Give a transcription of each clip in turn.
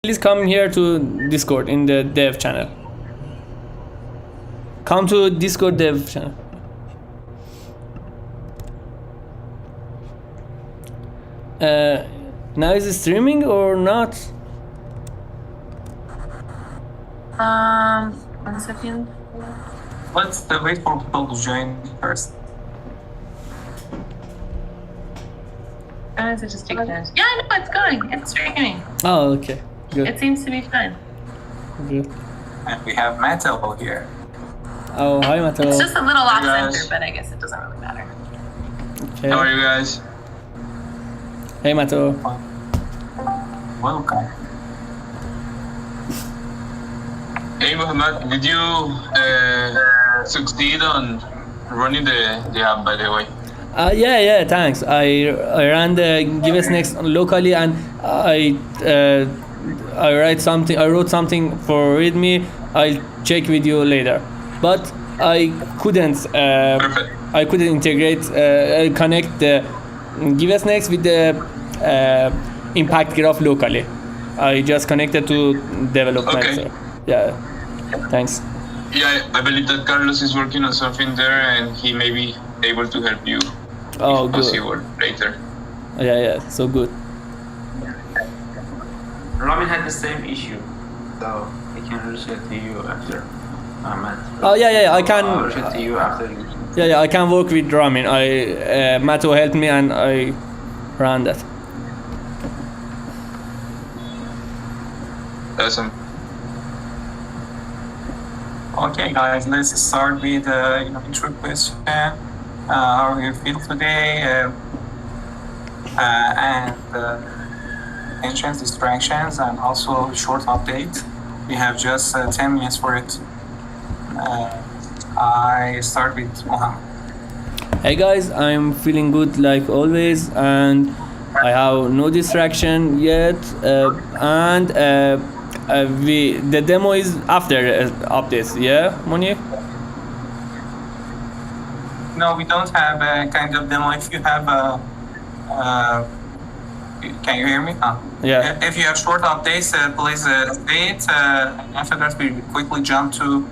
Please come here to Discord in the dev channel. Come to Discord dev channel. Now is it streaming or not? 1 second. Let's wait for people to join first. I have to just take it. Yeah, no, it's going. It's streaming. Oh, okay. Good. It seems to be fine. Good. And we have Mato here. Oh, hi, Mato. It's just a little off guys. center, but I guess it doesn't really matter. Okay. How are you guys? Hey, Mato. Welcome. Hey Muhammad, did you succeed on running the app, by the way? Yeah, thanks. I ran the Giveth next locally, and I wrote something for README. I'll check with you later. But I couldn't integrate connect the Giveth next with the impact graph locally. I just connected to development. Okay. So, yeah. Thanks. Yeah, I believe that Carlos is working on something there, and he may be able to help you. Oh, if good. possible later. Yeah. So good. Robin had the same issue, so I can reach out to you after. Matt. Oh yeah. I can. I'll reach out to you after. Yeah, I can work with Ramin. Mato helped me and I ran that. Awesome. Okay, guys, let's start with intro question. How do you feel today? And entrance distractions, and also short update. We have just 10 minutes for it. I start with Mohammed. Hey guys, I'm feeling good like always, and I have no distraction yet. The demo is after updates. Yeah, Monique? No, we don't have a kind of demo. If you have a, can you hear me? Yeah. If you have short updates, please say it. After that, we quickly jump to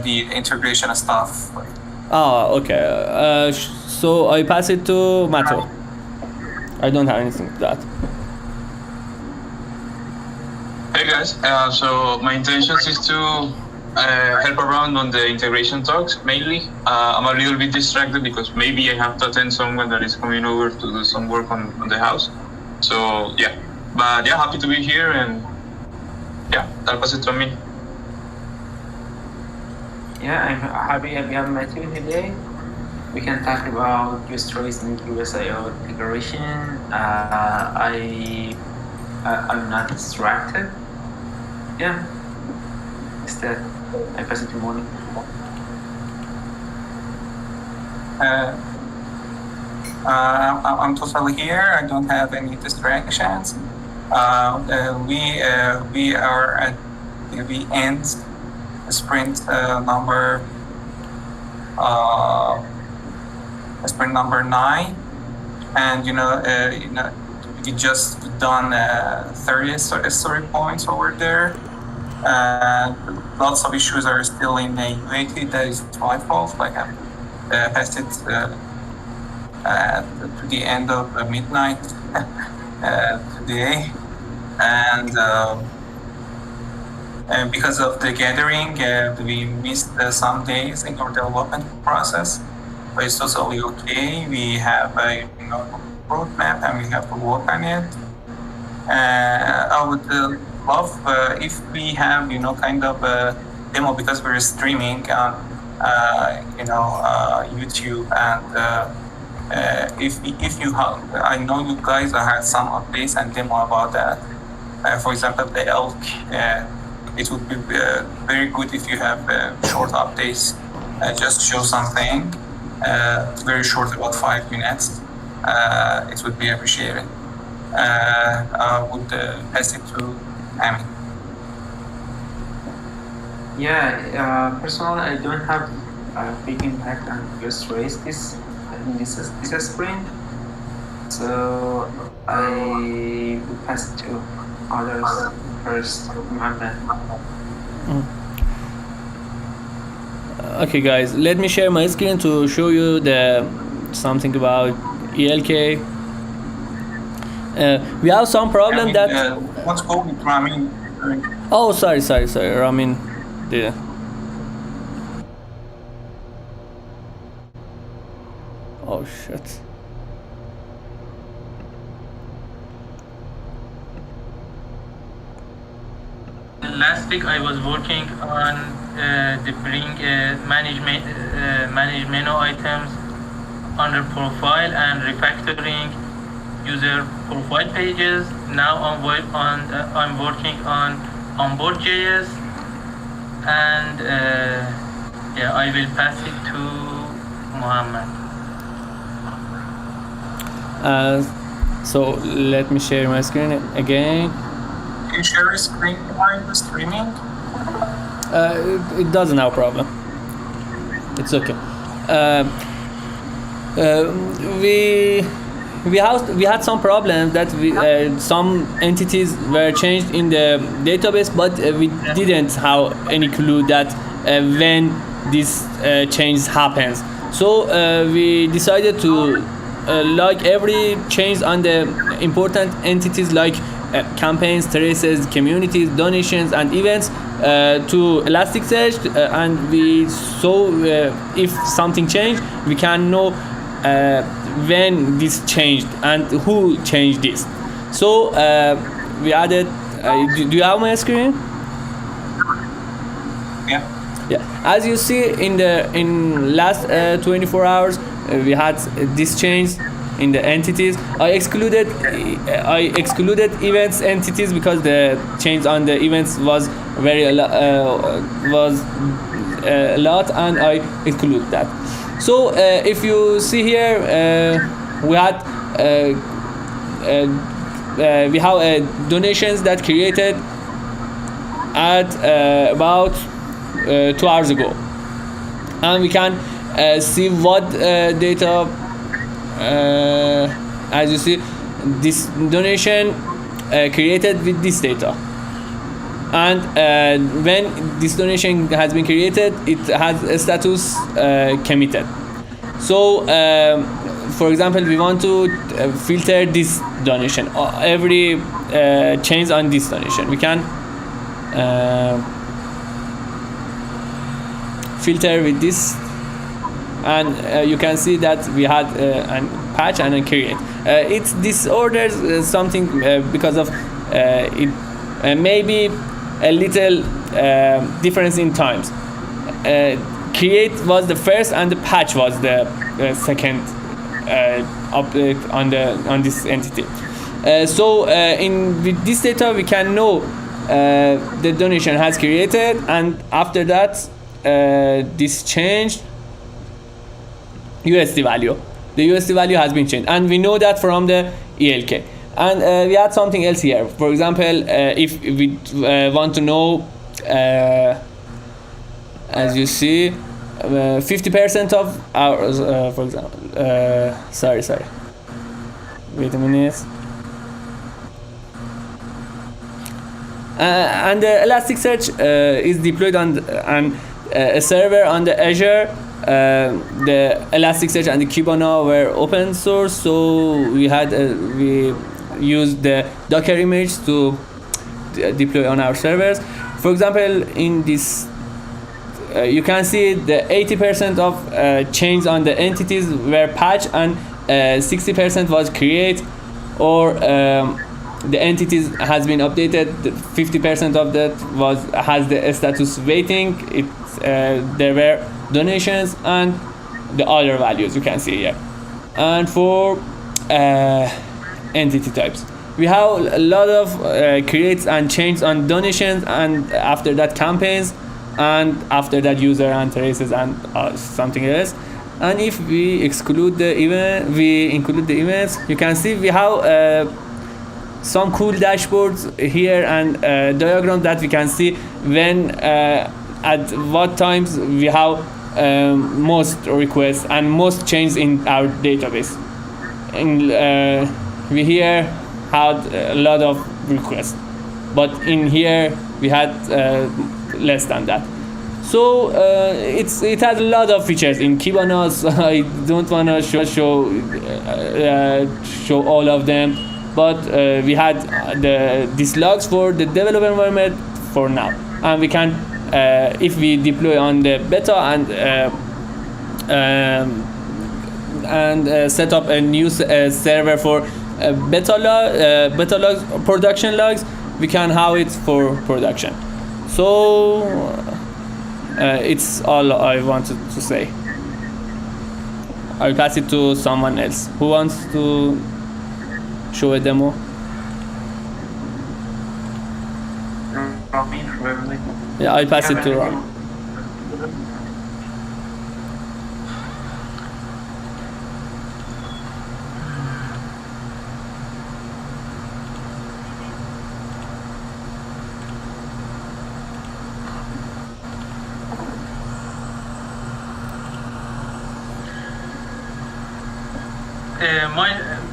the integration stuff. Oh, okay. So I pass it to Mato. I don't have anything to that. Hey guys, so my intention is to help around on the integration talks mainly. I'm a little bit distracted because maybe I have to attend someone that is coming over to do some work on the house. So yeah, but yeah, happy to be here, and yeah, I'll pass it to me. Yeah, I'm happy we have met you today. We can talk about your stories in QSIO integration. I'm not distracted. Yeah, instead, I pass it to morning. I'm totally here. I don't have any distractions. We are at the end sprint number 9, and we just done 30 story points over there. Lots of issues are still in the UAT. That is my fault. Like I passed it to the end of midnight today, and because of the gathering, we missed some days in our development process. But it's totally okay. We have a roadmap and we have to work on it. I would love if we have kind of a demo, because we're streaming on YouTube, and if you have, I know you guys had some updates and demo about that. For example, the elk. It would be very good if you have short updates. Just show something very short, about 5 minutes. It would be appreciated. I would pass it to Amy. Yeah, personally, I don't have a big impact on first race this sprint, so I would pass it to others. first, Mohammed. Okay, guys, let me share my screen to show you the something about ELK. We have some problem that. What's going with Ramin? Oh, sorry, Ramin. Yeah. Oh shit. Last week I was working on the bring manage menu items under profile and refactoring user profile pages. Now I'm working on onboard.js, and yeah, I will pass it to Mohammed. So let me share my screen again. Can you share a screen while the streaming? It doesn't have a problem. It's okay. We had some problems that some entities were changed in the database, but we didn't have any clue that when this change happens. So we decided to log every change on the important entities like campaigns, traces, communities, donations, and events to Elasticsearch, and we saw if something changed, we can know when this changed and who changed this. So we added. Do you have my screen? Yeah. Yeah. As you see in last 24 hours, we had this change in the entities. I excluded events entities because the change on the events was a lot, and I exclude that. So if you see here, we had donations that created at about 2 hours ago, and we can see what data. As you see, this donation created with this data, and when this donation has been created, it has a status committed. So for example, we want to filter this donation, every change on this donation. We can filter with this, and you can see that we had a patch and a create. It's disorders something because of it maybe a little difference in times. Create was the first and the patch was the second update on this entity. So with this data we can know the donation has created, and after that this changed USD value. The USD value has been changed, and we know that from the ELK. And we had something else here. For example, if we want to know, as you see, 50% of our, for example, sorry, wait a minute. And the Elasticsearch is deployed on a server on the Azure. The Elasticsearch and the Kibana were open source, so we used the Docker image to deploy on our servers. For example, in this, you can see the 80% of change on the entities were patched, and 60% was create, or the entities has been updated. 50% of that has the status waiting. There were donations and the other values you can see here. And for entity types, we have a lot of creates and changes on donations, and after that campaigns, and after that user and traces and something else. And if we exclude the event, we include the events, you can see we have some cool dashboards here and diagram that we can see when at what times we have most requests and most changes in our database. And we here had a lot of requests. but in here we had less than that. So it has a lot of features in Kibanos. I don't want to show all of them, but we had these logs for the developer environment for now, and we can if we deploy on the beta and set up a new server for beta logs, production logs, we can have it for production. So it's all I wanted to say. I'll pass it to someone else who wants to show a demo. Ramin, probably. Yeah, I'll pass it to Ron.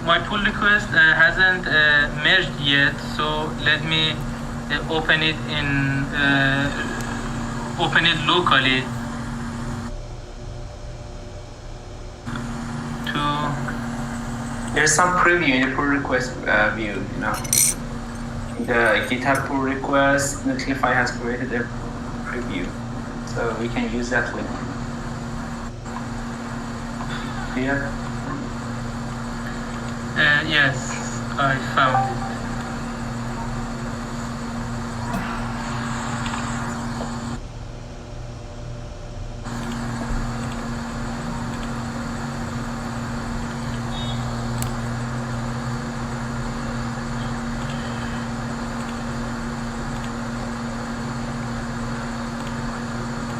My pull request hasn't merged yet, so let me open it locally to. There's some preview in the pull request view, you know. The GitHub pull request, Netlify has created a preview, so we can use that link. Yeah. Yes, I found it.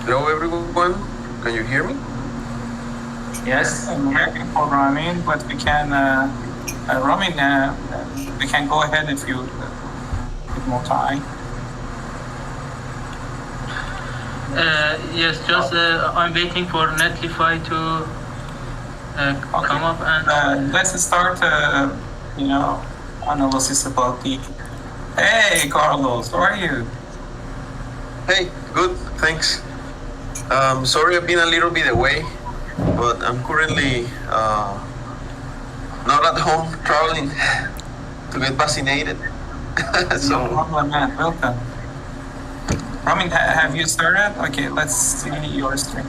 Hello everyone, can you hear me? Yes. I'm waiting for Ramin, but we can, Ramin, we can go ahead if you need more time. Yes, just I'm waiting for Netlify to come up and. Let's start, analysis about the. Hey, Carlos, how are you? Hey, good, thanks. Sorry I've been a little bit away, but I'm currently not at home, traveling to get vaccinated. So, No problem, man. Welcome. Ramin, have you started? Okay, let's see your stream.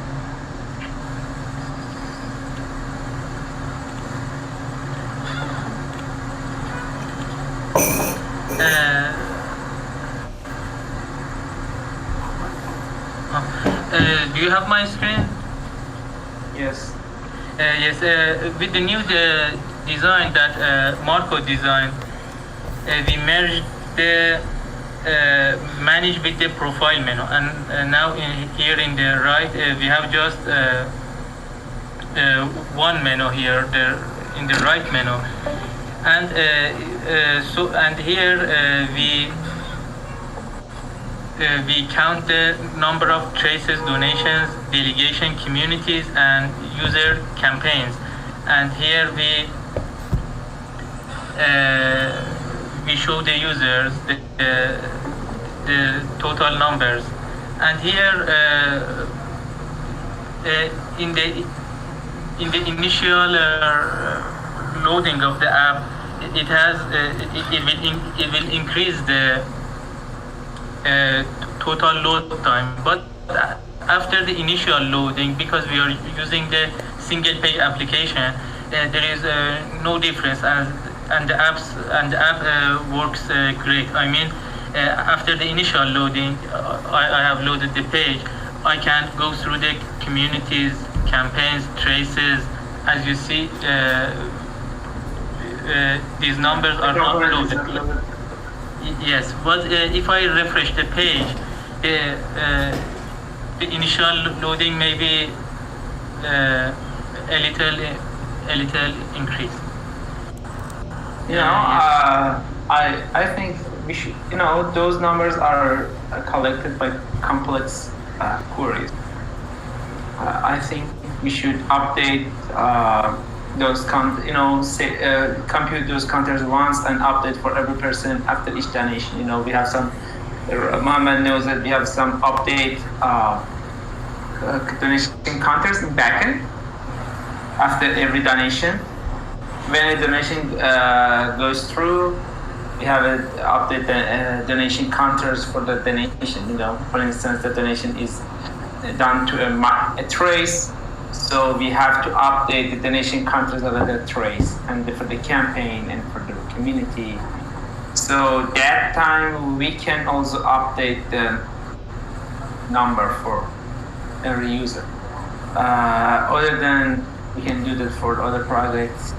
Do you have my screen? Yes. Yes, with the new design that Marco designed, we merged the manage with the profile menu, and now here in the right we have just one menu here, in the right menu, and here we count the number of traces, donations, delegation, communities, and user campaigns. And here we show the users the total numbers. And here in the initial loading of the app, it will increase the total load time, but after the initial loading, because we are using the single page application, there is no difference, and the app works great. I mean, after the initial loading, I have loaded the page. I can go through the communities, campaigns, traces. As you see, these numbers are not loaded. Yes, but if I refresh the page, the initial loading may be a little increase. I think we should, those numbers are collected by complex queries. I think we should update those compute those counters once and update for every person after each donation. We have some. Mohammed knows that we have some update donation counters in backend after every donation. When a donation goes through, we have an update donation counters for the donation. For instance, the donation is done to a trace, so we have to update the donation counters of the trace, and for the campaign and for the community. So that time we can also update the number for every user. Other than we can do that for other projects.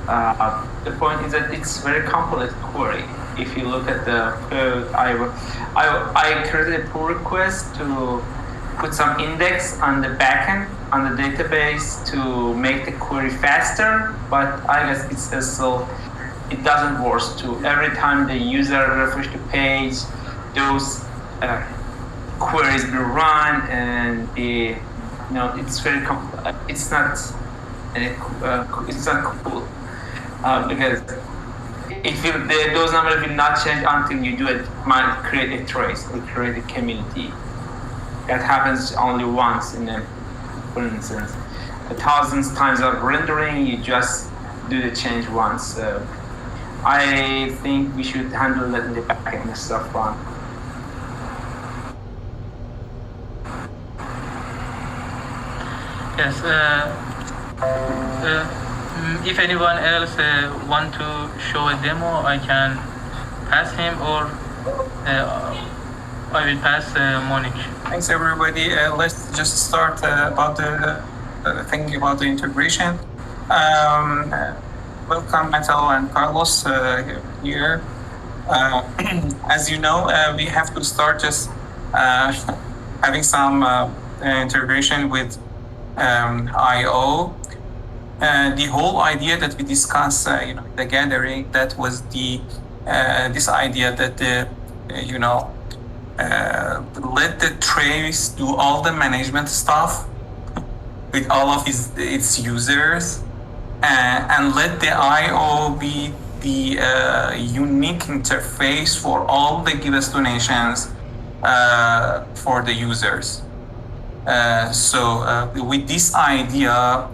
The point is that it's very complex query. If you look at the code, I created a pull request to put some index on the backend on the database to make the query faster, but I guess it doesn't work. Every time the user refresh the page, those queries will run, and it's very it's not cool because those numbers will not change until you create a trace or create a community. That happens only once for instance. 1,000 times of rendering, you just do the change once. So I think we should handle that in the backend stuff on. Yes. If anyone else want to show a demo, I can pass him, or I will pass Monique. Thanks, everybody. Let's just start about the thing about the integration. Welcome, Metal and Carlos here. As you know, we have to start just having some integration with I/O. The whole idea that we discussed, the gathering, that was this idea that let the trace do all the management stuff with all of its users, and let the I/O be the unique interface for all the Giveth donations for the users. So with this idea,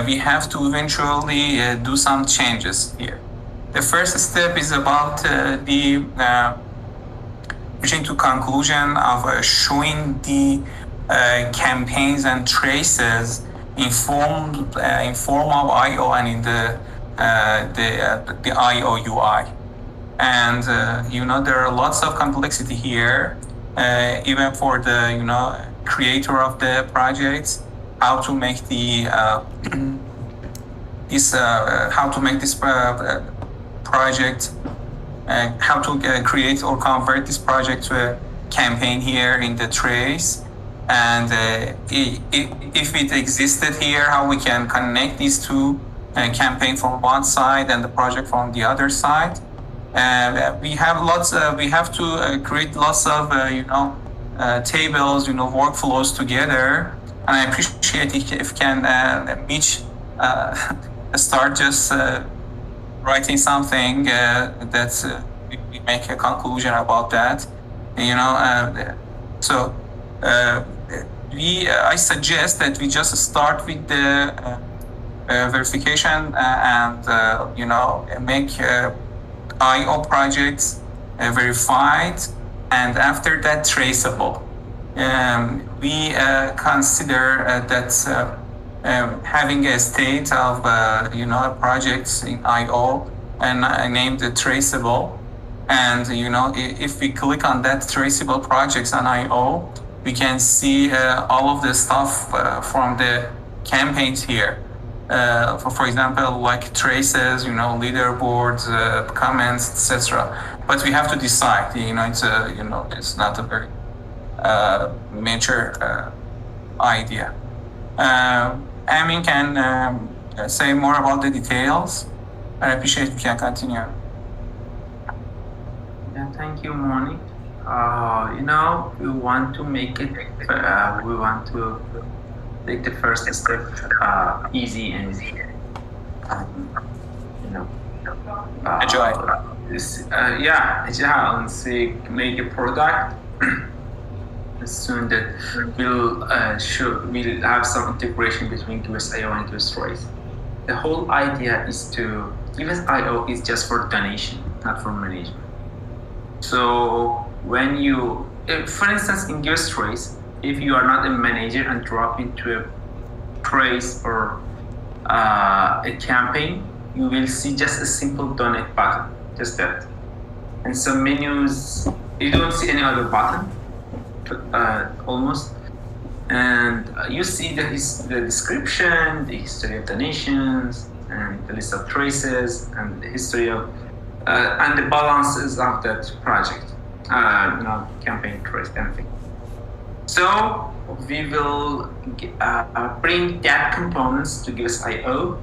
we have to eventually do some changes here. The first step is about the reaching to conclusion of showing the campaigns and traces in form of I/O and in the I/O UI. And there are lots of complexity here, even for the creator of the projects, how to make this project, how to create or convert this project to a campaign here in the trace, and if it existed here, how we can connect these two campaign from one side and the project from the other side. We have to create lots of tables, workflows together, and I appreciate if can each start just writing something that we make a conclusion about that. I suggest that we just start with the verification and make I/O projects verified, and after that traceable. We consider that having a state of projects in I/O and named traceable, and if we click on that traceable projects on I/O, we can see all of the stuff from the campaigns here. For example, like traces, leaderboards, comments, etc. But we have to decide. It's not a very major idea. Amin can say more about the details. I appreciate you can continue. Yeah, thank you, Moni. We want to make it. We want to take the first step easy and you know, Agile. agile, and say make a product soon that will will have some integration between Giveth.io and Giveth. The whole idea is to Giveth.io is just for donation, not for management. So when you, for instance, in Giveth, if you are not a manager and drop into a trace or a campaign, you will see just a simple donate button, just that. And some menus, you don't see any other button, almost. And you see the description, the history of donations, and the list of traces, and the history of, and the balances of that project, campaign trace, anything. So we will bring that components to Giveth.io.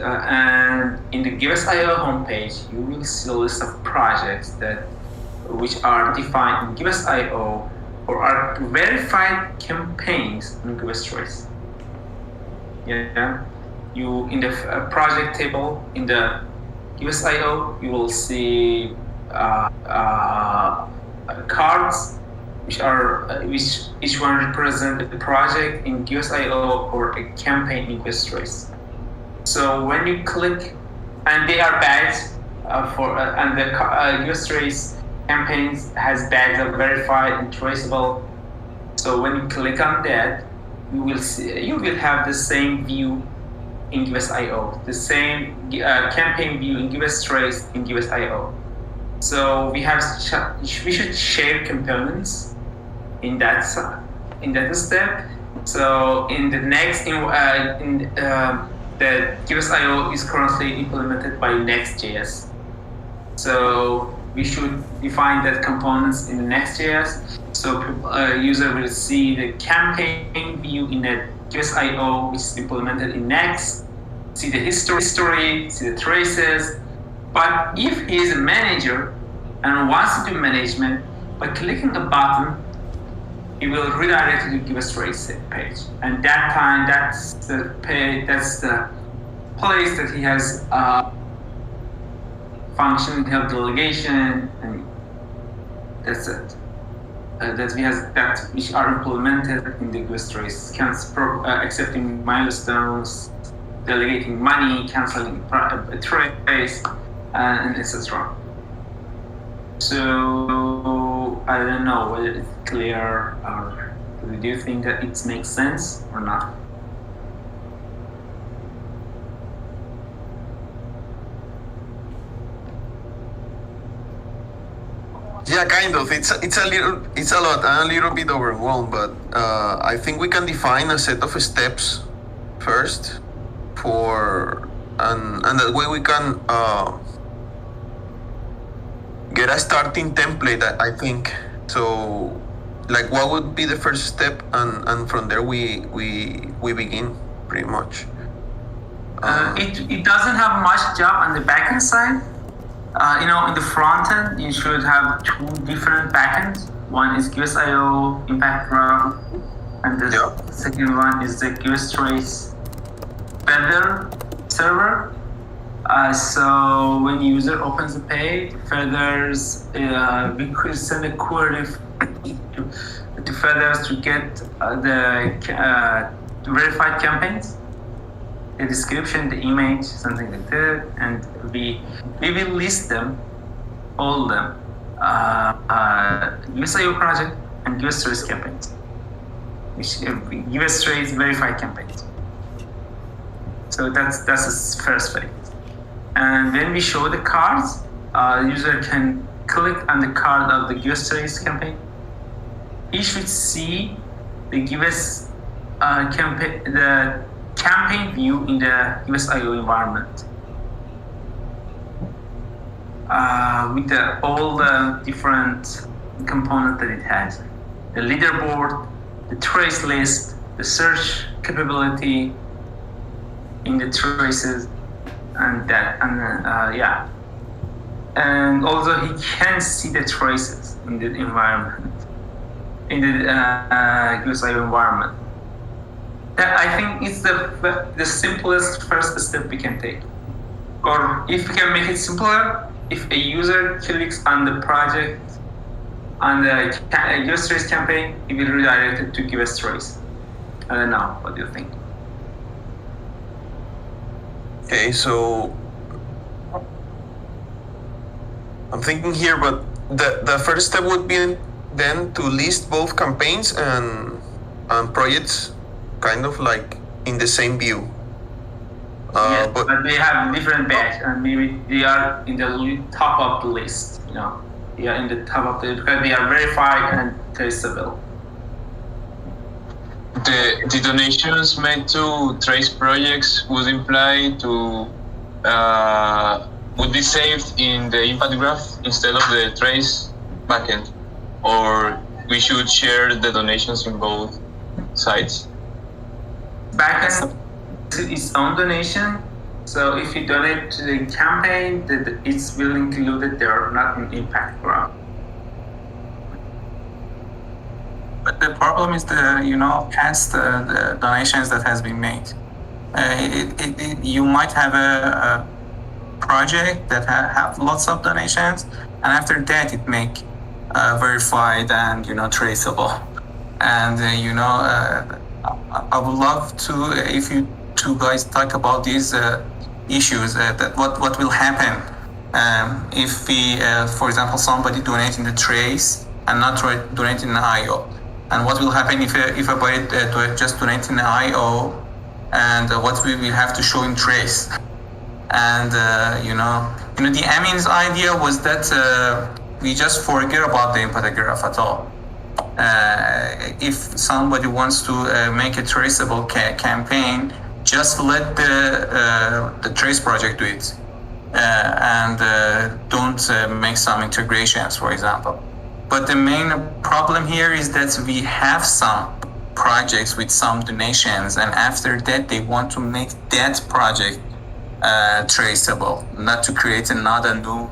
And in the Giveth.io homepage, you will see a list of projects which are defined in Giveth.io or are verified campaigns in Giveth. Yeah, you in the project table in the Giveth.io, you will see cards which each one represent a project in Giveth.io or a campaign in Giveth. So when you click, and they are badged and the Giveth campaigns has badges of verified and traceable. So when you click on that, you will have the same view in Giveth.io, the same campaign view in Giveth in Giveth.io. So we should share components in that step. So in the next the Giveth.io is currently implemented by Next.js. So we should define that components in Next.js. So user will see the campaign view in the Giveth.io, which is implemented in Next, see the history, see the traces. But if he is a manager and wants to do management, by clicking a button, he will redirect to the Giveth page. And that time, that's the page, that's the place that he has function, help delegation, and that's it. That which are implemented in the Giveth, accepting milestones, delegating money, canceling a trace, and etc. So I don't know whether it's clear, or do you think that it makes sense or not? Yeah, kind of. It's a lot. I'm a little bit overwhelmed, but I think we can define a set of steps first and that way we can get a starting template, I think. So, like, what would be the first step, and from there we begin pretty much. It doesn't have much job on the backend side. In the front end, you should have two different backends. One is Giveth.io impact graph, and the second one is the Giveth Feather server. So when user opens the page, Feathers, we could send a query to Feathers to get the verified campaigns, the description, the image, something like that, and we will list them, all of them, Giveth.io project and Giveth campaigns, which Giveth verified campaigns. So that's the first phase. And when we show the cards, the user can click on the card of the Giveth campaign. He should see the Giveth campaign, the campaign view in the Giveth.io environment with all the different components that it has: the leaderboard, the trace list, the search capability in the traces, and that, and also he can see the traces in the environment, in the Giveth.io environment. That I think it's the simplest first step we can take. Or if we can make it simpler, if a user clicks on the project, on the Giveth Trace campaign, it will redirect it to Giveth Trace. I don't know. What do you think? Okay, so I'm thinking here, but the first step would be then to list both campaigns and projects kind of like in the same view. Yes, but they have different badge, and maybe they are in the top of the list. You know, they are in the top of the because they are verified and traceable. The donations made to Trace projects would imply to would be saved in the impact graph instead of the Trace backend, or we should share the donations in both sides. Backend its own donation. So if you donate to the campaign, it's will included there, not in impact graph. But the problem is past the donations that has been made. You might have a project that have lots of donations, and after that it make verified and traceable. And I would love to if you two guys talk about these issues. That what will happen if we, for example, somebody donate in the Trace and not donate in the IO. And what will happen if everybody just donate in the IO, and what we will have to show in Trace? And the Amin's idea was that we just forget about the impact graph at all. If somebody wants to make a traceable campaign, just let the Trace project do it, and don't make some integrations, for example. But the main problem here is that we have some projects with some donations, and after that they want to make that project traceable, not to create another new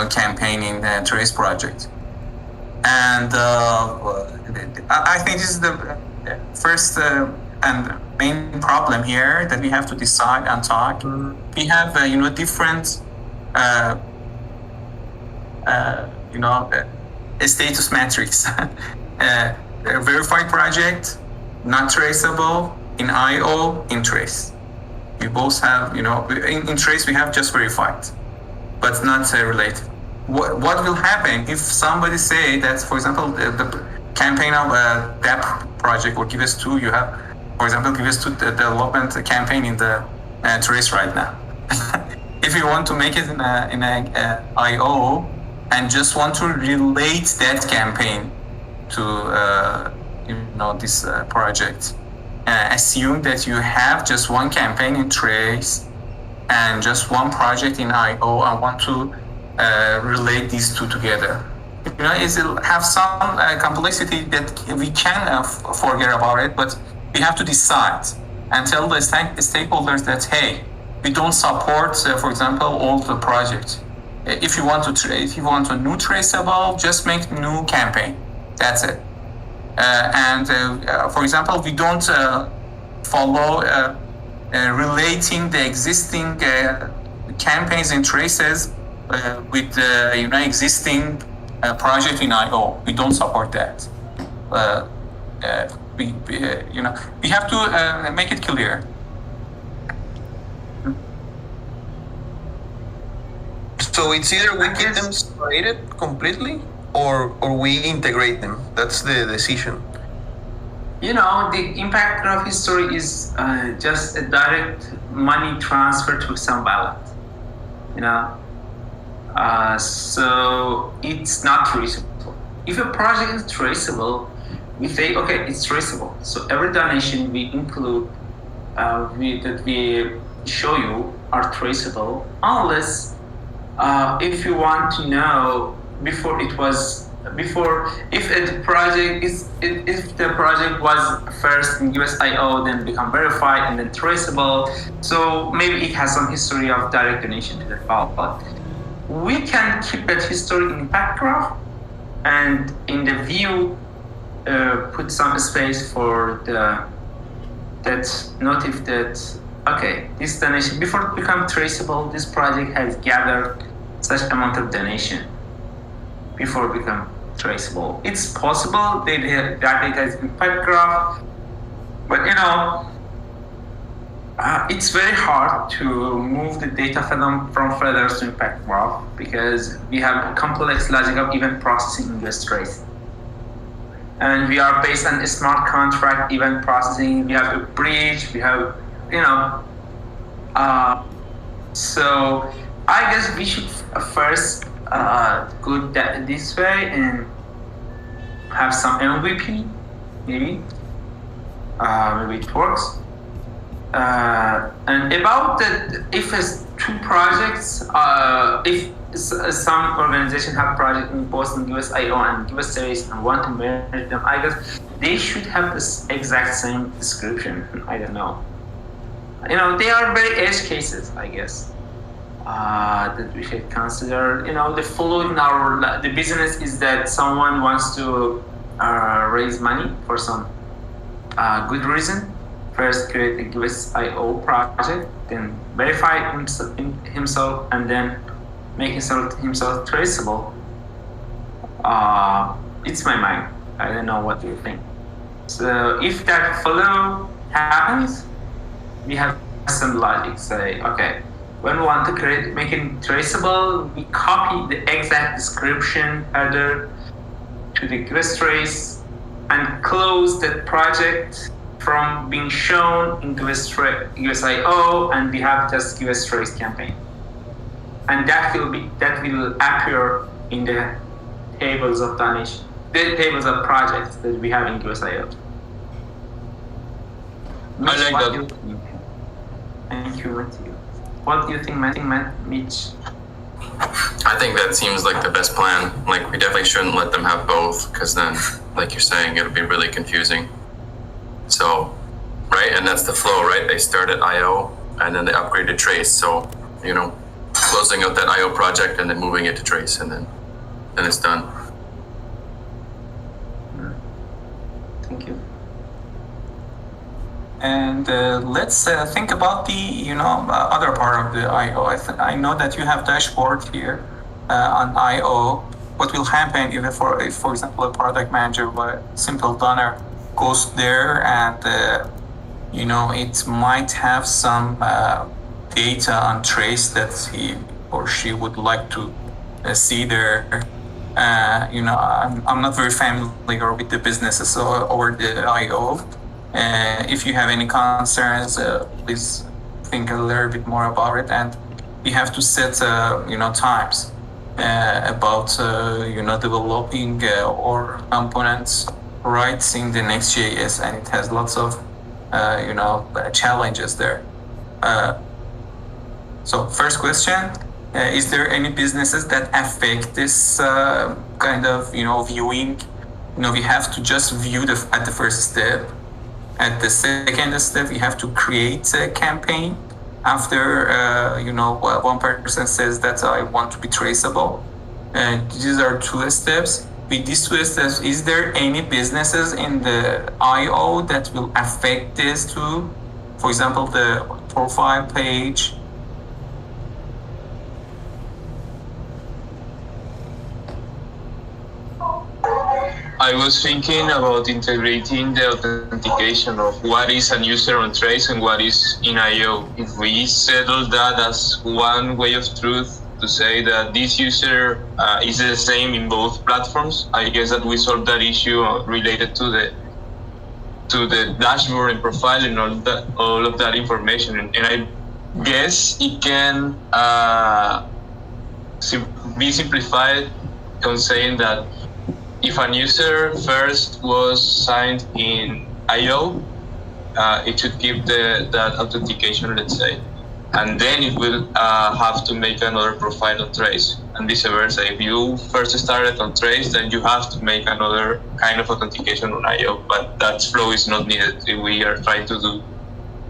campaign in the Trace project. And I think this is the first and main problem here that we have to decide and talk. We have different status metrics. A verified project, not traceable, in IO, in Trace. We both have, in Trace we have just verified, but not related. What will happen if somebody say that, for example, the campaign of that project or Giveth 2, you have, for example, Giveth 2 the development campaign in the Trace right now. If you want to make it in a IO and just want to relate that campaign to this project, assume that you have just one campaign in Trace and just one project in IO and want to relate these two together. It have some complexity that we can forget about it, but we have to decide and tell the stakeholders that, hey, we don't support, for example, all the projects. If you want a new traceable, just make new campaign. That's it. For example, we don't follow relating the existing campaigns and Traces with the existing project in IO. We don't support that. We have to make it clear. So it's either we keep them separated completely, or we integrate them. That's the decision. The impact graph history is just a direct money transfer to some wallet. So it's not traceable. If a project is traceable, we say, okay, it's traceable. So every donation we include that we show you are traceable, unless if you want to know if the project was first in US.io, then become verified and then traceable. So maybe it has some history of direct donation to the file, but we can keep that history in impact graph, and in the view put some space for the that notice that, okay, this donation, before it become traceable, this project has gathered such amount of donation before it become traceable. It's possible that data is impact graph, but it's very hard to move the data from feathers to impact graph because we have complex logic of event processing in this trace. And we are based on a smart contract event processing. We have a bridge, we have, so I guess we should first go this way and have some MVP, maybe. Maybe it works. And about if it's two projects, if some organization have project in both in USIO and US series and want to merge them, I guess they should have this exact same description. I don't know. They are very edge cases, I guess, that we should consider. The flow in the business is that someone wants to raise money for some good reason. First create a USIO project, then verify himself, and then make himself traceable. It's my mind. I don't know what you think. So if that flow happens, we have some logic. Say, okay, when we want to make it traceable, we copy the exact description header to the US trace and close that project from being shown in USIO, and we have just US trace campaign, and that will appear in the tables of donation, the tables of projects that we have in USIO. I like that. Thank you, Matthew. What do you think, Mitch? I think that seems like the best plan. Like, we definitely shouldn't let them have both, because then, like you're saying, it'll be really confusing. So, right, and that's the flow, right? They start at IO and then they upgrade to trace. So, closing out that IO project and then moving it to trace, and then it's done. Thank you. And let's think about the other part of the IO. I know that you have dashboard here on IO. What will happen if for example, a product manager or a simple donor goes there and it might have some data on trace that he or she would like to see there. I'm not very familiar with the businesses or the IO. If you have any concerns, please think a little bit more about it. And we have to set times about developing or components right in the Next.js, and it has lots of challenges there. So first question, is there any businesses that affect this kind of viewing? We have to just view at the first step. At the second step, we have to create a campaign. After one person says that I want to be traceable, and these are two steps. With these two steps, is there any businesses in the IO that will affect this too? For example, the profile page. I was thinking about integrating the authentication of what is a user on Trace and what is in IO. If we settle that as one way of truth to say that this user is the same in both platforms, I guess that we solve that issue related to the dashboard and profile and all of that information. And I guess it can be simplified on saying that if a user first was signed in IO, it should keep that authentication, let's say. And then it will have to make another profile on Trace, and vice versa. If you first started on Trace, then you have to make another kind of authentication on IO, but that flow is not needed. We are trying to do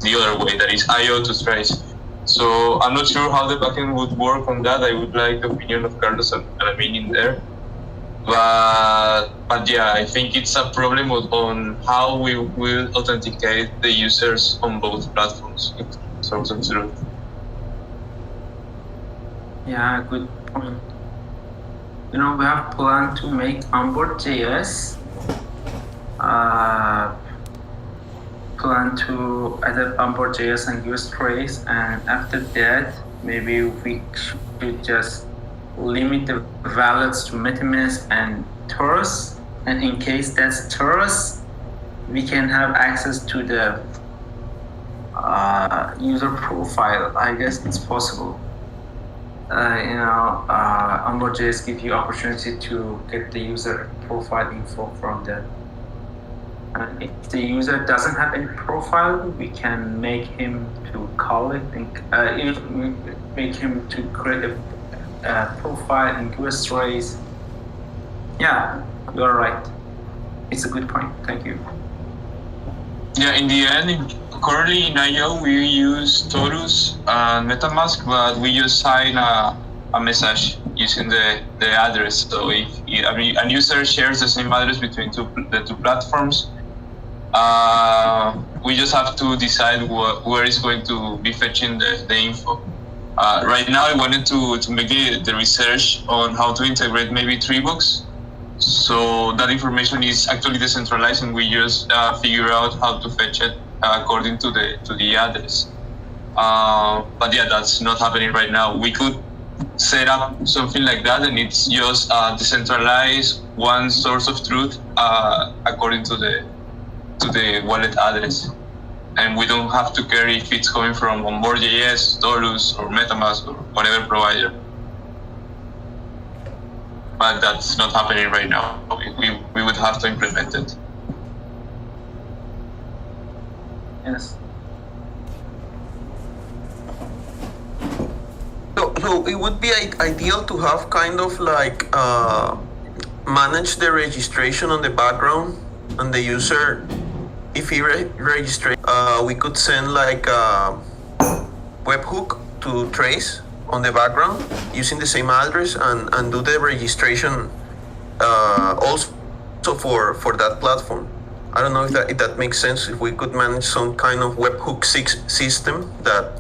the other way, that is IO to Trace. So I'm not sure how the backend would work on that. I would like the opinion of Carlos and Amin in there. But yeah, I think it's a problem on how we will authenticate the users on both platforms. Source of truth. Yeah, good point. We have planned to make onboard.js. Plan to adapt onboard.js and use trace, and after that, maybe we should just limit the valids to MetaMask and Taurus. And in case that's Taurus, we can have access to the user profile. I guess it's possible. Onboard.js gives you opportunity to get the user profile info from that. And if the user doesn't have any profile, we can make him to call it and make him to create a profile in Giveth trace. Yeah, you're right. It's a good point. Thank you. Yeah, in the end, currently in IO we use Taurus and MetaMask, but we just sign a message using the address. So if a user shares the same address between the two platforms, we just have to decide where is going to be fetching the info. Right now, I wanted to make the research on how to integrate maybe Treebox. So that information is actually decentralized, and we just figure out how to fetch it according to the address. But yeah, that's not happening right now. We could set up something like that, and it's just decentralized one source of truth according to the wallet address, and we don't have to care if it's coming from onboard.js, Taurus, or MetaMask, or whatever provider. But that's not happening right now. We would have to implement it. Yes. So it would be ideal to have kind of like manage the registration on the background, and the user, if he registrates, we could send like a webhook to Trace on the background using the same address, and do the registration also for that platform. I don't know if that makes sense. If we could manage some kind of webhook system that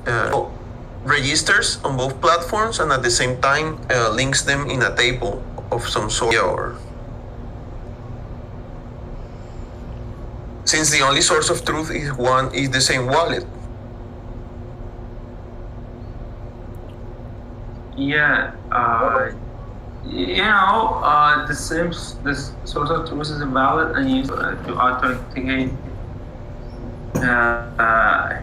registers on both platforms and at the same time links them in a table of some sort, or since the only source of truth is the same wallet. Yeah, the source of truth is invalid, and used to authenticate.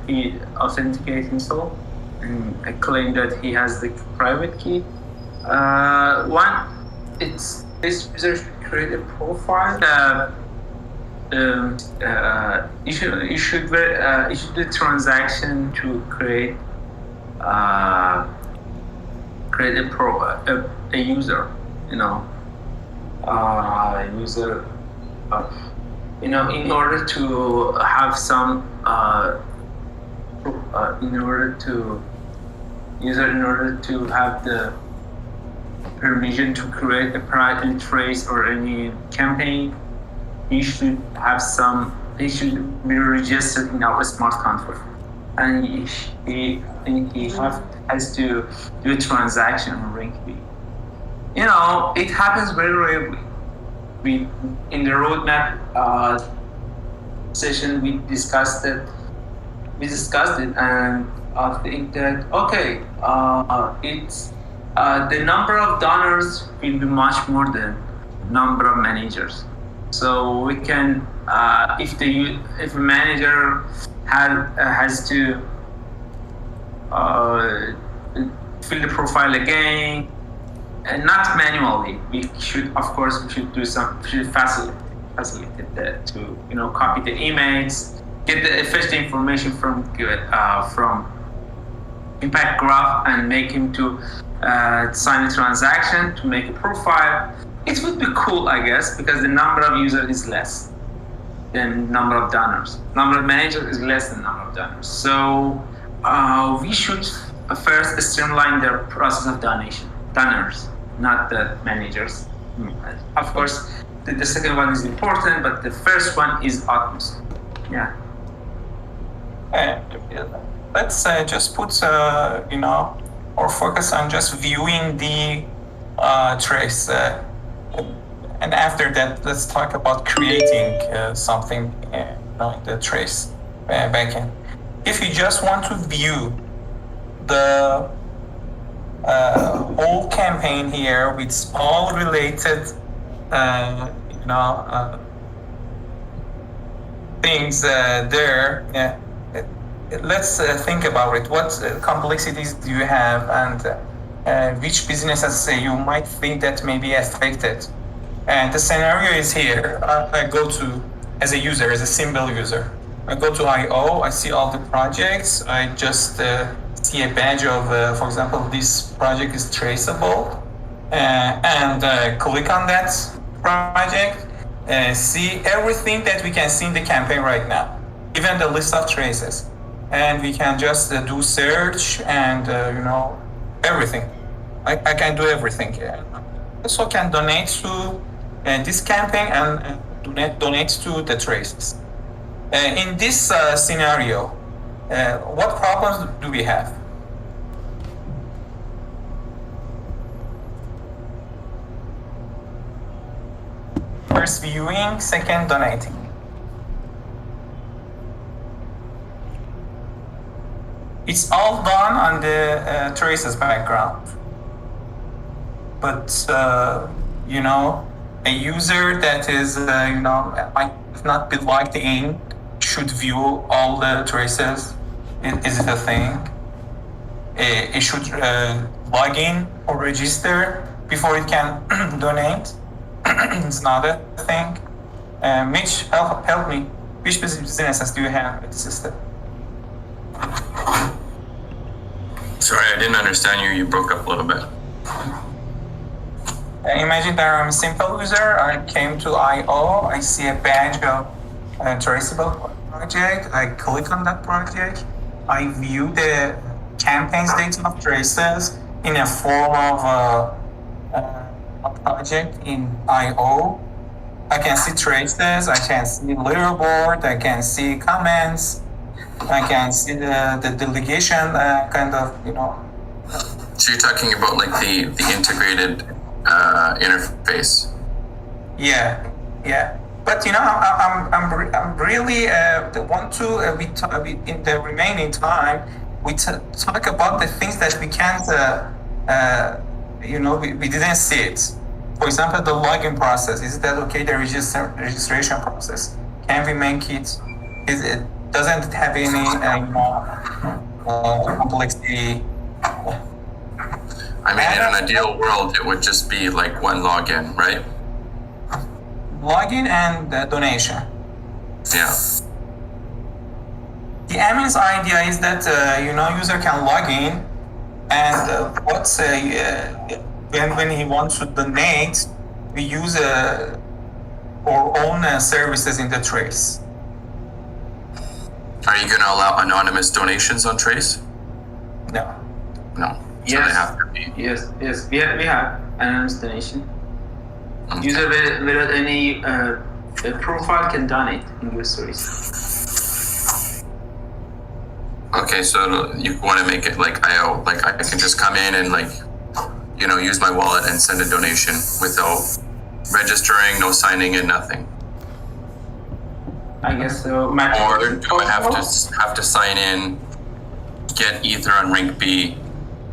He authenticates himself and claim that he has the private key. This user should create a profile. You should do the transaction to create a user, in order to have some in order to have the permission to create a private trace or any campaign, he should be registered in our smart contract, and he has to do a transaction on ring fee. It happens very rarely. In the roadmap session we discussed it, and I think that it's the number of donors will be much more than number of managers. So we can, if a manager has to fill the profile again, and not manually, we should facilitate that to copy the emails, get the fetch the information from Impact Graph, and make him to sign a transaction to make a profile. It would be cool, I guess, because the number of users is less than number of donors. Number of managers is less than number of donors. So we should first streamline the process of donors, not the managers. Of course, the second one is important, but the first one is utmost. Yeah. Let's just put, or focus on just viewing the trace. And after that, let's talk about creating something in the trace backend. If you just want to view the whole campaign here with all related, things there, let's think about it. What complexities do you have, and which businesses you might think that may be affected? And the scenario is here. I go to, as a user, as a simple user, I go to I/O, I see all the projects, I just see a badge of, for example, this project is traceable, and click on that project, see everything that we can see in the campaign right now, even the list of traces. And we can just do search and, everything. I can do everything. Also can donate to this campaign and donate to the traces. In this scenario, what problems do we have? First viewing, second donating. It's all done on the traces background. But, a user that is, might not be logged in should view all the traces. Is it a thing? It should log in or register before it can donate. It's not a thing. Mitch, help me. Which businesses do you have in the system? Sorry, I didn't understand you. You broke up a little bit. Imagine that I'm a simple user. I came to I/O. I see a badge of a traceable project. I click on that project. I view the campaign's data of traces in a form of a project in I/O. I can see traces. I can see leaderboard. I can see comments. I can see the delegation kind of, So you're talking about like the integrated interface. Yeah. But I'm really want to we in the remaining time we talk about the things that we can't we didn't see it. For example, the login process, is that okay? The registration process, can we make it? It doesn't have any complexity. I mean, in an ideal world, it would just be like one login, right? Login and donation. Yeah. The admin's idea is that user can log in, and when he wants to donate, we use our own services in the trace. Are you going to allow anonymous donations on Trace? No. So Yes. they have to be. Yes. We have anonymous donation. Okay. User without any profile can donate in your stories. Okay, so you want to make it like IO, like I can just come in and use my wallet and send a donation without registering, no signing in, nothing. I guess so. Or do I have to sign in, get Ether on Rank B,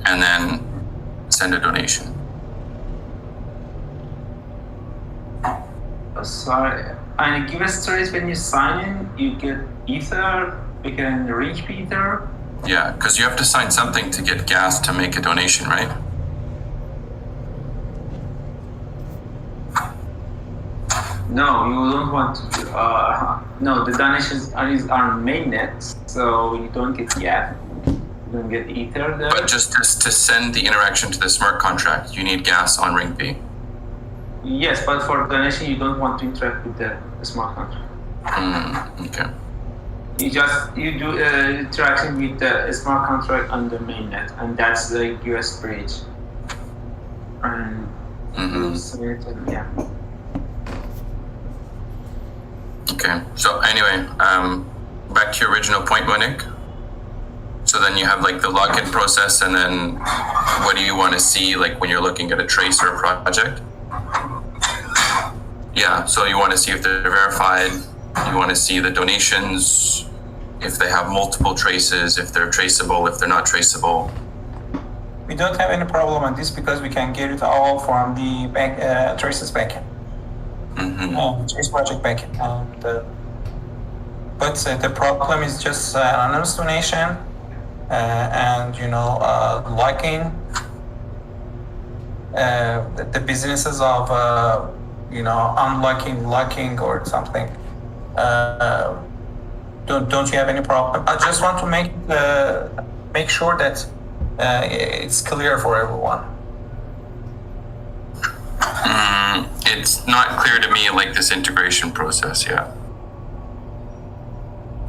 and then send a donation? Sorry. And Giveth stories, when you sign in, you get Ether, you can reach Ether. Yeah, because you have to sign something to get gas to make a donation, right? No, you don't want to. No, the donations are mainnet, so you don't get gas. You don't get Ether there. But just to send the interaction to the smart contract, you need gas on Rank B. Yes, but for donation, you don't want to interact with the smart contract. Okay. You do interaction with the smart contract on the mainnet, and that's the US bridge. And use it, and yeah. Okay. So anyway, back to your original point, Monique. So then you have like the login process, and then what do you want to see like when you're looking at a trace or a project? Yeah. So you want to see if they're verified. You want to see the donations, if they have multiple traces, if they're traceable, if they're not traceable. We don't have any problem on this because we can get it all from the back traces backend. Trace project backend. But the problem is just anonymous donation and locking the businesses of unlocking, locking or something. Don't you have any problem? I just want to make sure that it's clear for everyone. It's not clear to me like this integration process yet.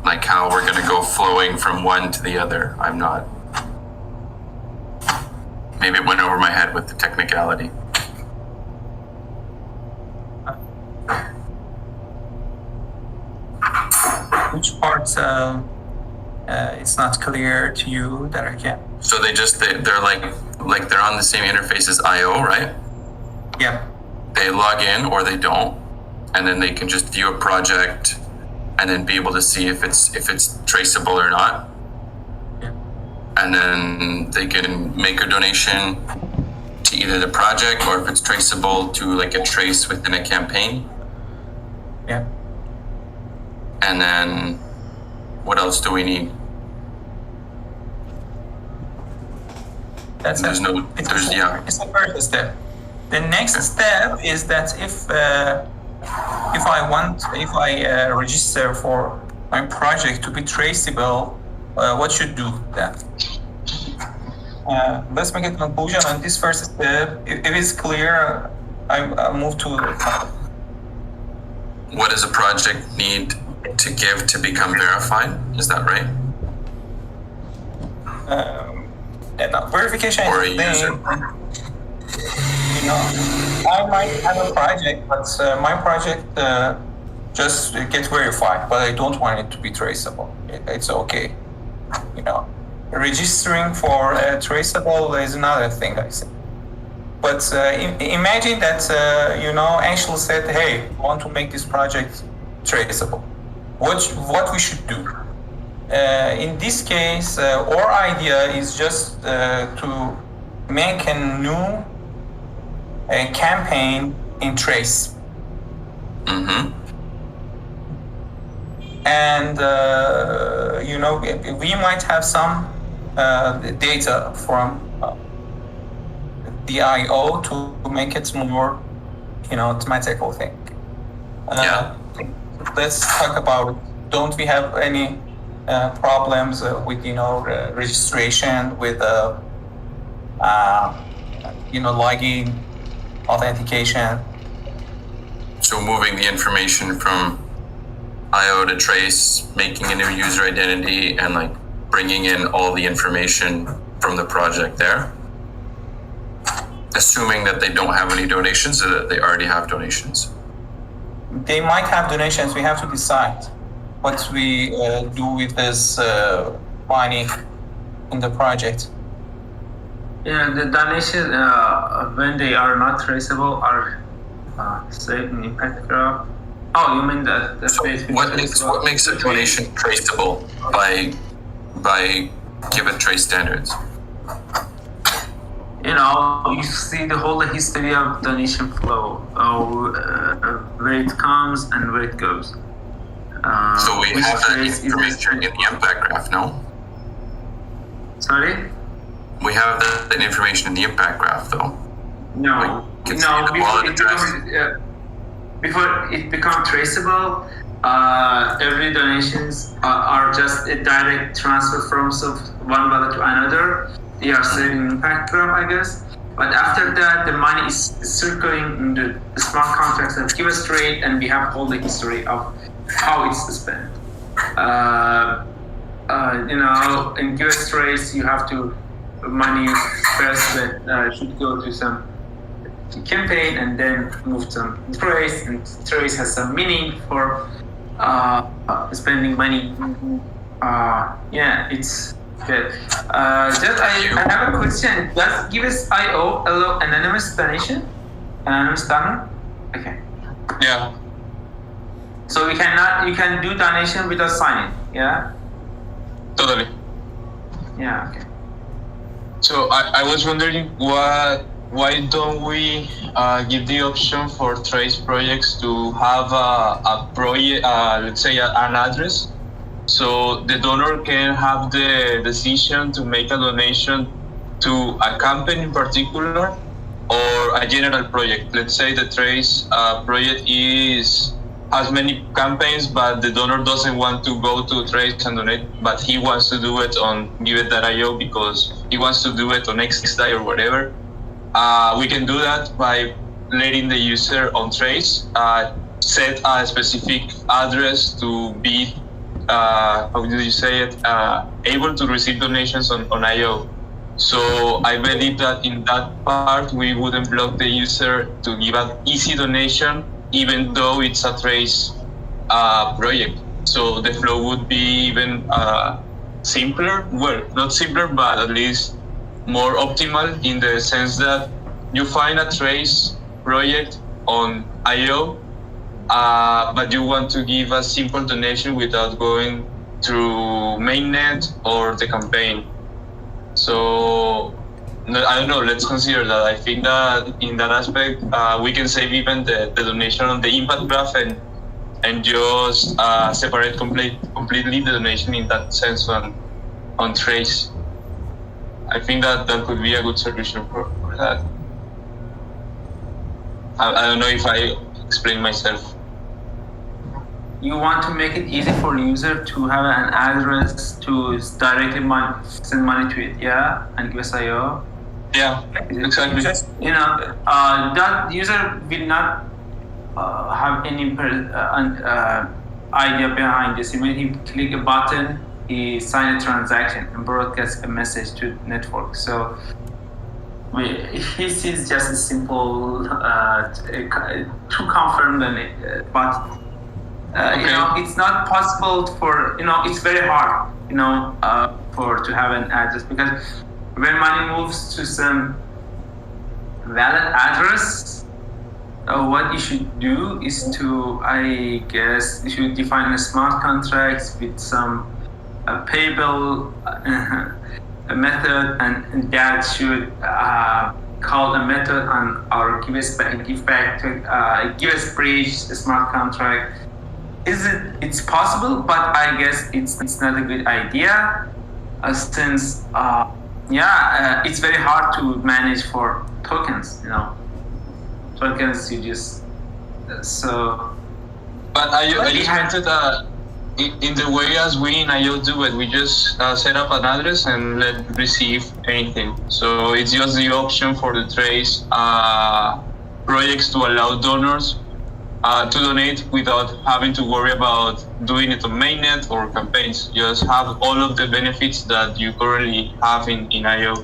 Like how we're gonna go flowing from one to the other. I'm not. Maybe it went over my head with the technicality. Which parts it's not clear to you that I can? So they're like they're on the same interface as IO, right? Yeah. They log in or they don't, and then they can just view a project and then be able to see if it's traceable or not. Yeah. And then they can make a donation to either the project or if it's traceable to like a trace within a campaign. Yeah. And then what else do we need? That's There's it. no, It's there's, yeah. It's the first step. The next step is that if I register for my project to be traceable, what should do then? Let's make a conclusion on this first step. If it's clear, I'll move to. What does a project need to give to become verified? Is that right? Verification Or a is the user? thing. I might have a project, but my project just gets verified, but I don't want it to be traceable. It's okay. Registering for traceable is another thing, I think. But imagine that, Angel said, hey, I want to make this project traceable. What we should do? In this case, our idea is just to make a new campaign in Trace. Mm-hmm. And, we might have some data from the IO to make it more, thematical thing. Yeah. Let's talk about, don't we have any problems with, registration, with, logging, authentication? So moving the information from IO to Trace, making a new user identity, and like bringing in all the information from the project there. Assuming that they don't have any donations or that they already have donations. They might have donations. We have to decide what we do with this money in the project. Yeah, the donation when they are not traceable are saved in impact graph. Oh, you mean that the So space? what makes a donation traceable by Giveth Trace standards? You see the whole history of donation flow, where it comes and where it goes. So we which have that trace is- information in the impact graph, no? Sorry? We have that information in the impact graph, though. No, can see the wallet address. Before it becomes traceable, every donations are just a direct transfer from one wallet to another. They are saved in impact graph, I guess. But after that, the money is circling in the smart contracts that give us trade, and we have all the history of how it's spent. In give trades, you have to money first that should go to some campaign and then move to Trace, and Trace has some meaning for spending money. Yeah, it's good. Just I have a question. Does Giveth IO allow anonymous donation? Anonymous donor? Okay. Yeah. So you can do donation without signing. Yeah. Totally. Yeah. Okay. So I was wondering why don't we give the option for Trace projects to have a project, let's say an address, so the donor can have the decision to make a donation to a campaign in particular or a general project. Let's say the Trace project has many campaigns, but the donor doesn't want to go to Trace and donate, but he wants to do it on Giveth.io because he wants to do it on XDAI or whatever. We can do that by letting the user on Trace set a specific address to be, how do you say it, able to receive donations on IO. So I believe that in that part, we wouldn't block the user to give an easy donation, even though it's a Trace project. So the flow would be even simpler. Well, not simpler, but at least more optimal in the sense that you find a Trace project on IO, but you want to give a simple donation without going through mainnet or the campaign. So I don't know, let's consider that. I think that in that aspect, we can save even the donation on the impact graph and just separate completely the donation in that sense on Trace. I think that could be a good solution for that. I don't know if I explained myself. You want to make it easy for user to have an address to directly send money to it, yeah? And Giveth.io? Yeah, exactly. You know, that user will not have any idea behind this. When he click a button, he sign a transaction and broadcast a message to network. So he sees just a simple to confirm the but Okay. you know, it's not possible for, you know, it's very hard, you know, to have an address, because when money moves to some valid address, what you should do is to, I guess, you should define a smart contract with some payable method, and that should call a method on our Giveth bridge smart contract. It's possible, but I guess it's not a good idea, since it's very hard to manage for tokens, you know. Tokens, you just so. But I just wanted in the way as we in IO do it, we just set up an address and let receive anything. So it's just the option for the Trace projects to allow donors to donate without having to worry about doing it on mainnet or campaigns. Just have all of the benefits that you currently have in IO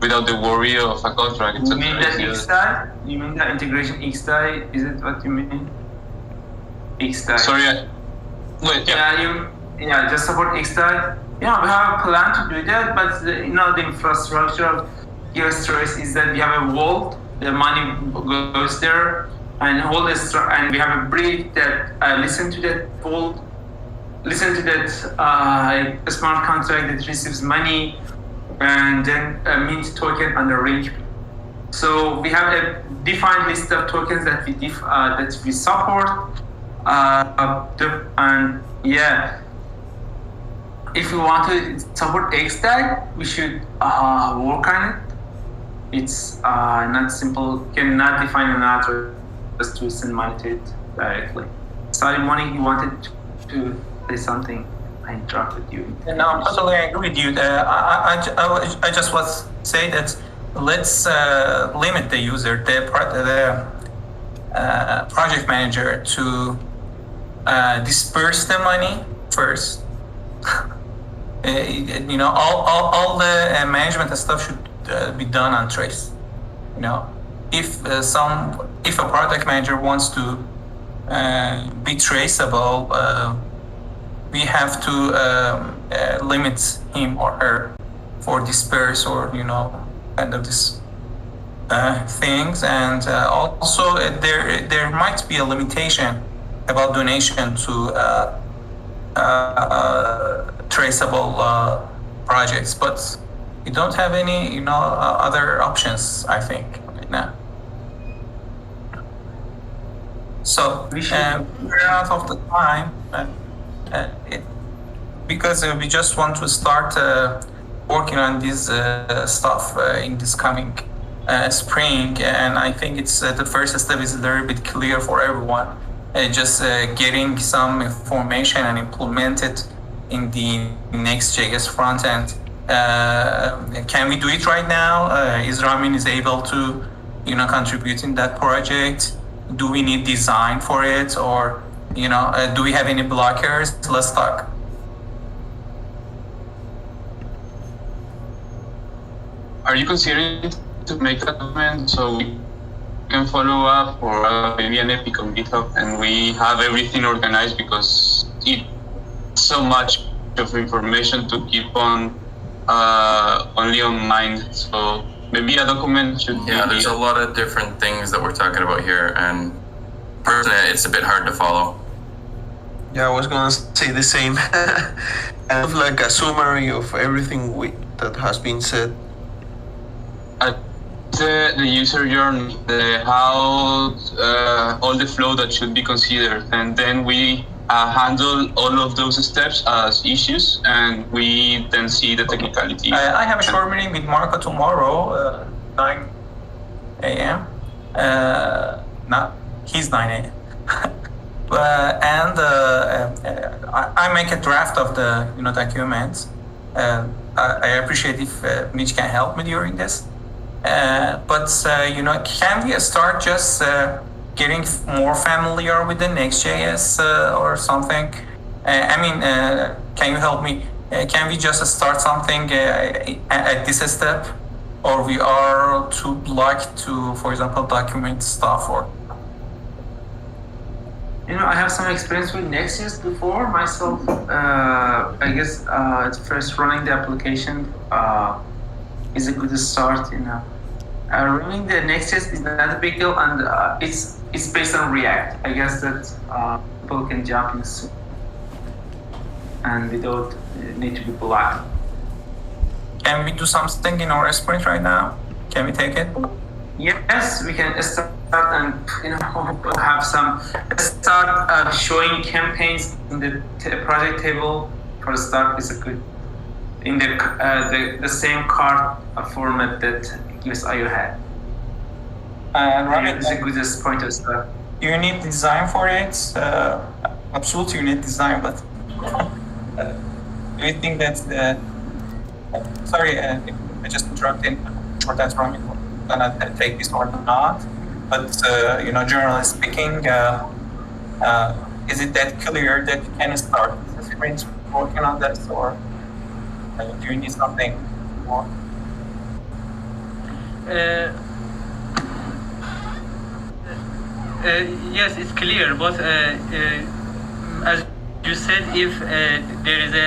without the worry of a contract. You mean that XDAI? You mean the integration XDAI? Is it what you mean? XDAI. Sorry. Wait, yeah. Just support XDAI. Yeah, we have a plan to do that, but the infrastructure of Giveth Trace is that we have a vault, the money goes there, and and we have a bridge that listen to that vault, listen to that smart contract that receives money, and then mint token on the range. So we have a defined list of tokens that we support. And yeah, if we want to support XDAI, we should work on it. It's not simple. Cannot define an address to send money to it directly. Sorry, Moni, you wanted to say something. I interrupted you. No, I totally agree with you. I just was say that let's limit the user, the project manager to disperse the money first. You know, all the management and stuff should be done on Trace. You know, if a product manager wants to be traceable, we have to limit him or her for disperse or kind of this things, and also there might be a limitation about donation to traceable projects, but we don't have any other options, I think, right now. So we're out of the time because we just want to start working on this stuff in this coming spring, and I think it's the first step is a little bit clear for everyone. Just getting some information and implement it in the Next.js front end. Can we do it right now? Is Ramin able to contribute in that project? Do we need design for it, or do we have any blockers? Let's talk. Are you considering to make a document so we can follow up, or maybe an epic on GitHub, and we have everything organized, because it's so much of information to keep on only on mind. So maybe a document should be. Yeah, there's a lot of different things that we're talking about here, and personally, it's a bit hard to follow. Yeah, I was gonna say the same. Kind of like a summary of everything that has been said. The user journey, how all the flow that should be considered, and then we handle all of those steps as issues, and we then see the technicality. I have a short meeting with Marco tomorrow, 9 a.m. He's 9 a.m. I make a draft of the documents. I appreciate if Mitch can help me during this. But can we start just getting more familiar with the Next.js or something? Can you help me? Can we just start something at this step, or we are too blocked to, for example, document stuff? Or I have some experience with Next.js before myself. I guess at first running the application is a good start. Running the Next.js is not a big deal, and it's based on React. I guess that people can jump in soon, and they don't need to be blocked. Can we do something in our sprint right now? Can we take it? Yes, we can start and have some start showing campaigns in the project table. For the start, is a good in the same card format that Giveth.io had. It's a good point to start. You need design for it. Absolutely, you need design, but do you think that? Sorry, I just interrupted. Or that's wrong. Gonna take this or not? But generally speaking, is it that clear that you can start the sprint working on this, or do you need something more? Yes, it's clear, but as you said, if there is a